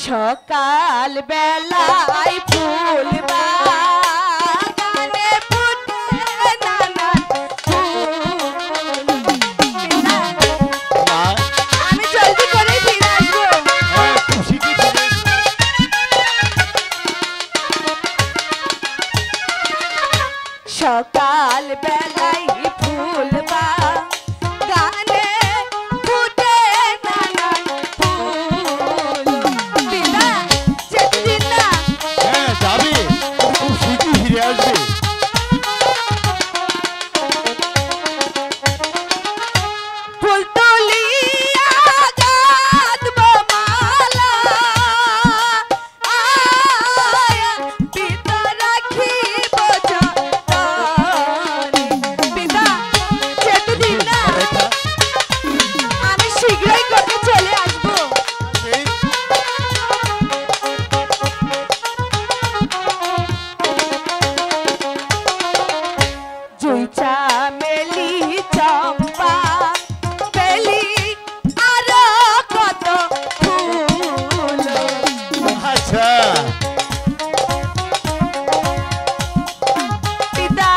সকাল বেলায় ফুল বাগানে ফুটে নানান ফুল। আমি জলদি করে ফিরে আসবো। সকাল বেলায় ফুল বাগানে ফুটে নানান ফুল। বিনা যেদিন না যাবি খুব শীঘ্রই ফিরে আসবে। ফুল তুলিয়া গাঁথবো মালা, পিতা রাখিব যতনে। পিতা যেদিন না আমি শীঘ্রই করতে চলে আসবো। জুই চামেলি চম্পা বেলি আরো কত ফুল। আচ্ছা পিতা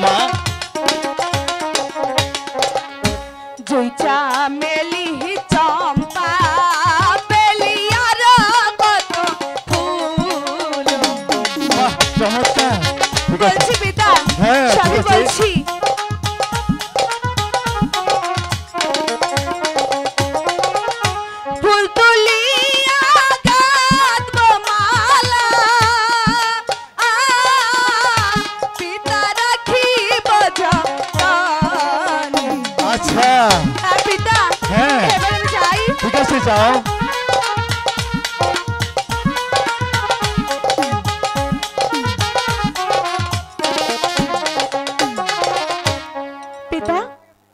মা, জুই চামেলি চম্পা বেলি আরো কত ফুল। বাহ চমৎকার। ঠিক আছে বলছি পিতা হ্যাঁ, ঠিক সবই আছে। বলছি। ফুল তুলিয়া গাঁথবো মালা, পিতা রাখিব যতনে। আচ্ছা পিতা হ্যাঁ। এবার আমি যাই। ঠিক আছে যাও। পিতা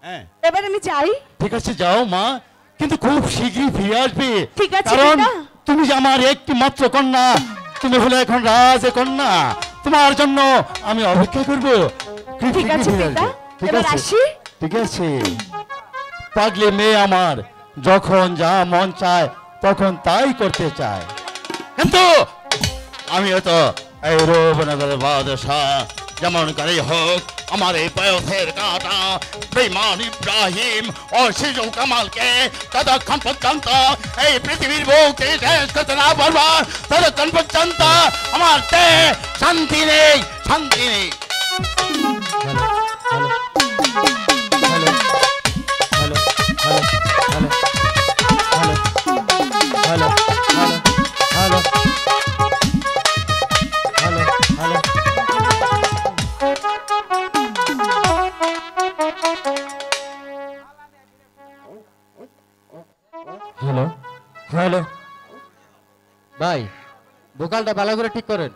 হ্যাঁ এবার আমি যাই। ঠিক আছে যাও মা, কিন্তু খুব শীঘ্রই ফিরে আসবে। ঠিক আছে, কারণ পিতা। তুমি যে আমার একটি মাত্র কন্যা, তুমি হলে এখন রাজ কন্যা, তোমার জন্য আমি অপেক্ষা করব। খুব ঠিক শীঘ্রই আছে ফিরে পিতা, আসবে। ঠিক এবার আছে আসি। ঠিক আছে। পাগলি মেয়ে আমার যখন যা মন চায় তখন তাই করতে চায়, কিন্তু আমিও তো এই রূপনগরের বাদশাহ, যেমন করে হোক আমার এই পথের কাঁটা বেঈমান ইব্রাহিম ও শিশু কামালকে ততক্ষণ পর্যন্ত এই পৃথিবীর বুকে শেষ করতে না পারবো, ততক্ষণ পর্যন্ত আমার দেহে শান্তি নেই, শান্তি নেই। হ্যালো হ্যালো ভাই, বোকালটা ভালো করে ঠিক করেন।